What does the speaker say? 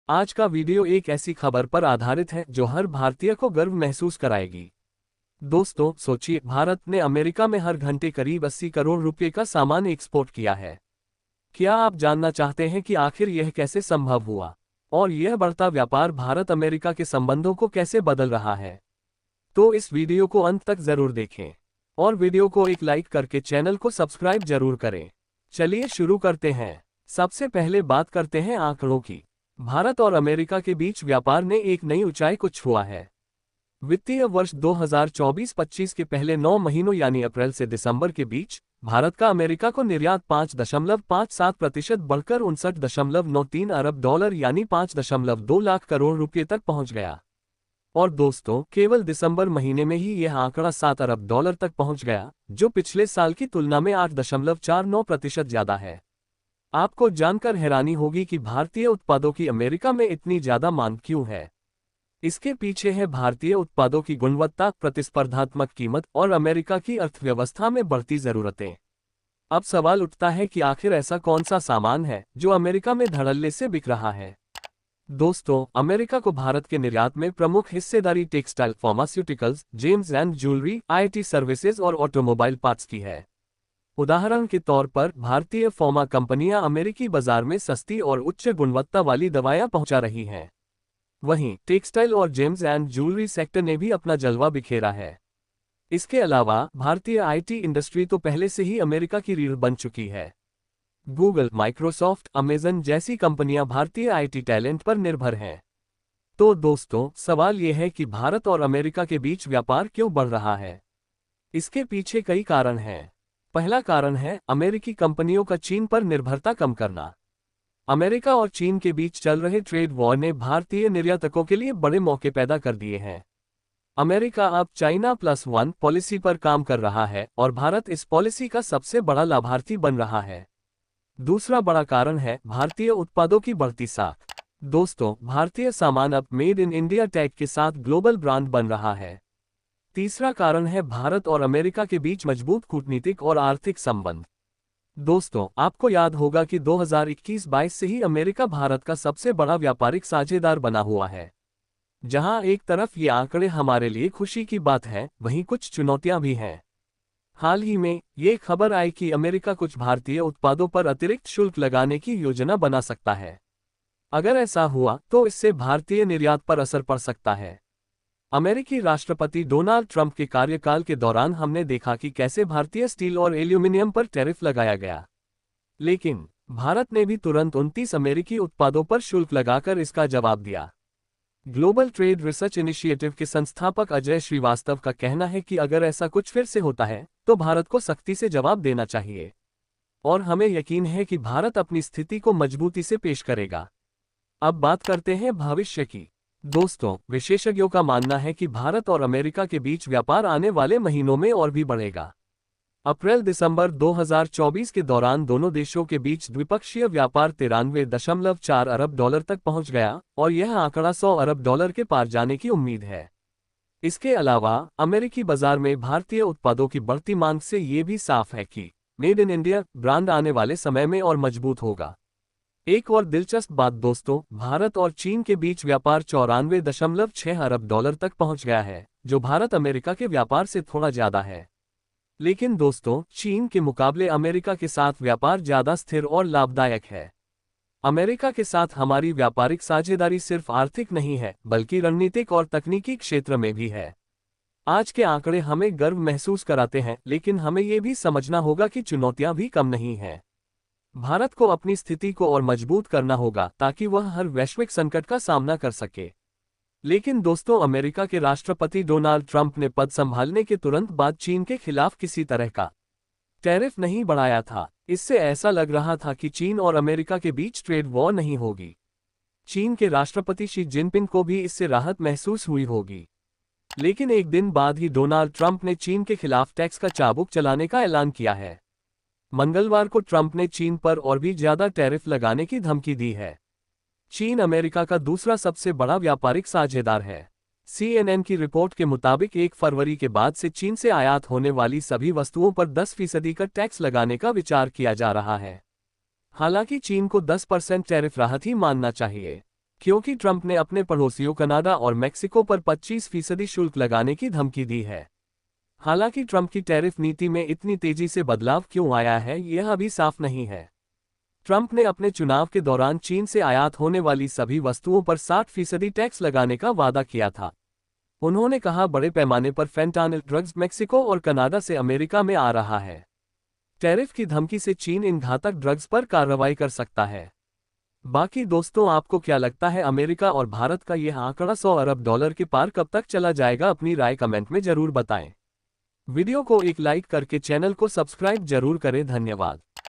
आज का वीडियो एक ऐसी खबर पर आधारित है जो हर भारतीय को गर्व महसूस कराएगी। दोस्तों, सोचिए, भारत ने अमेरिका में हर घंटे करीब 80 करोड़ रुपए का सामान एक्सपोर्ट किया है। क्या आप जानना चाहते हैं कि आखिर यह कैसे संभव हुआ और यह बढ़ता व्यापार भारत अमेरिका के संबंधों को कैसे बदल रहा है? तो इस वीडियो को अंत तक जरूर देखें और वीडियो को एक लाइक करके चैनल को सब्सक्राइब जरूर करें। चलिए शुरू करते हैं। सबसे पहले बात करते हैं आंकड़ों की। भारत और अमेरिका के बीच व्यापार ने एक नई ऊंचाई को छुआ है। वित्तीय वर्ष 2024-25 के पहले 9 महीनों यानी अप्रैल से दिसंबर के बीच भारत का अमेरिका को निर्यात 5.57% बढ़कर 59.93 अरब डॉलर यानी 5.2 लाख करोड़ रुपए तक पहुंच गया। और दोस्तों, केवल दिसंबर महीने में ही यह आंकड़ा 7 अरब डॉलर तक पहुंच गया, जो पिछले साल की तुलना में 8.49% ज्यादा है। आपको जानकर हैरानी होगी कि भारतीय उत्पादों की अमेरिका में इतनी ज्यादा मांग क्यों है। इसके पीछे है भारतीय उत्पादों की गुणवत्ता, प्रतिस्पर्धात्मक कीमत और अमेरिका की अर्थव्यवस्था में बढ़ती जरूरतें। अब सवाल उठता है कि आखिर ऐसा कौन सा सामान है जो अमेरिका में धड़ल्ले से बिक रहा है। दोस्तों, अमेरिका को भारत के निर्यात में प्रमुख हिस्सेदारी textile, pharmaceuticals, James and jewellery, IT services और ऑटोमोबाइल पार्ट्स की है। उदाहरण के तौर पर भारतीय फार्मा कंपनियां अमेरिकी बाजार में सस्ती और उच्च गुणवत्ता वाली दवाएं पहुंचा रही हैं। वहीं टेक्सटाइल और जेम्स एंड ज्वेलरी सेक्टर ने भी अपना जलवा बिखेरा है। इसके अलावा भारतीय आईटी इंडस्ट्री तो पहले से ही अमेरिका की रीढ़ बन चुकी है। गूगल, माइक्रोसॉफ्ट, अमेजन जैसी कंपनियां भारतीय आईटी टैलेंट पर निर्भर हैं। तो दोस्तों, सवाल यह है कि भारत और अमेरिका के बीच व्यापार क्यों बढ़ रहा है। इसके पीछे कई कारण हैं। पहला कारण है अमेरिकी कंपनियों का चीन पर निर्भरता कम करना। अमेरिका और चीन के बीच चल रहे ट्रेड वॉर ने भारतीय निर्यातकों के लिए बड़े मौके पैदा कर दिए हैं। अमेरिका अब चाइना +1 पॉलिसी पर काम कर रहा है और भारत इस पॉलिसी का सबसे बड़ा लाभार्थी बन रहा है। दूसरा बड़ा कारण है भारतीय उत्पादों की बढ़ती साख। दोस्तों, भारतीय सामान अब मेड इन इंडिया टैग के साथ ग्लोबल ब्रांड बन रहा है। तीसरा कारण है भारत और अमेरिका के बीच मजबूत कूटनीतिक और आर्थिक संबंध। दोस्तों, आपको याद होगा कि 2021-22 से ही अमेरिका भारत का सबसे बड़ा व्यापारिक साझेदार बना हुआ है। जहां एक तरफ ये आंकड़े हमारे लिए खुशी की बात है, वहीं कुछ चुनौतियां भी हैं। हाल ही में ये खबर आई कि अमेरिका कुछ भारतीय उत्पादों पर अतिरिक्त शुल्क लगाने की योजना बना सकता है। अगर ऐसा हुआ तो इससे भारतीय निर्यात पर असर पड़ सकता है। अमेरिकी राष्ट्रपति डोनाल्ड ट्रंप के कार्यकाल के दौरान हमने देखा कि कैसे भारतीय स्टील और एल्यूमिनियम पर टैरिफ लगाया गया, लेकिन भारत ने भी तुरंत 29 अमेरिकी उत्पादों पर शुल्क लगाकर इसका जवाब दिया। ग्लोबल ट्रेड रिसर्च इनिशिएटिव के संस्थापक अजय श्रीवास्तव का कहना है कि अगर ऐसा कुछ फिर से होता है तो भारत को सख्ती से जवाब देना चाहिए और हमें यकीन है कि भारत अपनी स्थिति को मजबूती से पेश करेगा। अब बात करते हैं भविष्य की। दोस्तों, विशेषज्ञों का मानना है कि भारत और अमेरिका के बीच व्यापार आने वाले महीनों में और भी बढ़ेगा। अप्रैल-दिसंबर 2024 के दौरान दोनों देशों के बीच द्विपक्षीय व्यापार 93.4 अरब डॉलर तक पहुंच गया और यह आंकड़ा 100 अरब डॉलर के पार जाने की उम्मीद है। इसके अलावा अमेरिकी बाजार में भारतीय उत्पादों की बढ़ती मांग से ये भी साफ है कि मेड इन इंडिया ब्रांड आने वाले समय में और मजबूत होगा। एक और दिलचस्प बात दोस्तों, भारत और चीन के बीच व्यापार 94.6 अरब डॉलर तक पहुंच गया है, जो भारत अमेरिका के व्यापार से थोड़ा ज्यादा है। लेकिन दोस्तों, चीन के मुकाबले अमेरिका के साथ व्यापार ज्यादा स्थिर और लाभदायक है। अमेरिका के साथ हमारी व्यापारिक साझेदारी सिर्फ आर्थिक नहीं है, बल्कि रणनीतिक और तकनीकी क्षेत्र में भी है। आज के आंकड़े हमें गर्व महसूस कराते हैं, लेकिन हमें ये भी समझना होगा कि चुनौतियां भी कम नहीं हैं। भारत को अपनी स्थिति को और मजबूत करना होगा ताकि वह हर वैश्विक संकट का सामना कर सके। लेकिन दोस्तों, अमेरिका के राष्ट्रपति डोनाल्ड ट्रंप ने पद संभालने के तुरंत बाद चीन के खिलाफ किसी तरह का टैरिफ नहीं बढ़ाया था। इससे ऐसा लग रहा था कि चीन और अमेरिका के बीच ट्रेड वॉर नहीं होगी। चीन के राष्ट्रपति शी जिनपिंग को भी इससे राहत महसूस हुई होगी। लेकिन एक दिन बाद ही डोनाल्ड ट्रंप ने चीन के खिलाफ टैक्स का चाबुक चलाने का ऐलान किया है। मंगलवार को ट्रंप ने चीन पर और भी ज्यादा टैरिफ लगाने की धमकी दी है। चीन अमेरिका का दूसरा सबसे बड़ा व्यापारिक साझेदार है। CNN की रिपोर्ट के मुताबिक 1 फरवरी के बाद से चीन से आयात होने वाली सभी वस्तुओं पर 10% का टैक्स लगाने का विचार किया जा रहा है। हालांकि चीन को 10% टैरिफ राहत ही मानना चाहिए। क्योंकि ट्रंप ने अपने पड़ोसियों कनाडा और मेक्सिको पर 25% शुल्क लगाने की धमकी दी है। हालांकि ट्रंप की टैरिफ नीति में इतनी तेजी से बदलाव क्यों आया है, यह अभी साफ नहीं है। ट्रंप ने अपने चुनाव के दौरान चीन से आयात होने वाली सभी वस्तुओं पर 60% टैक्स लगाने का वादा किया था। उन्होंने कहा, बड़े पैमाने पर फेंटानिल ड्रग्स मेक्सिको और कनाडा से अमेरिका में आ रहा है। टैरिफ की धमकी से चीन इन घातक ड्रग्स पर कार्रवाई कर सकता है। बाकी दोस्तों, आपको क्या लगता है, अमेरिका और भारत का यह आंकड़ा $100 अरब के पार कब तक चला जाएगा? अपनी राय कमेंट में जरूर बताएं। वीडियो को एक लाइक करके चैनल को सब्सक्राइब जरूर करें। धन्यवाद।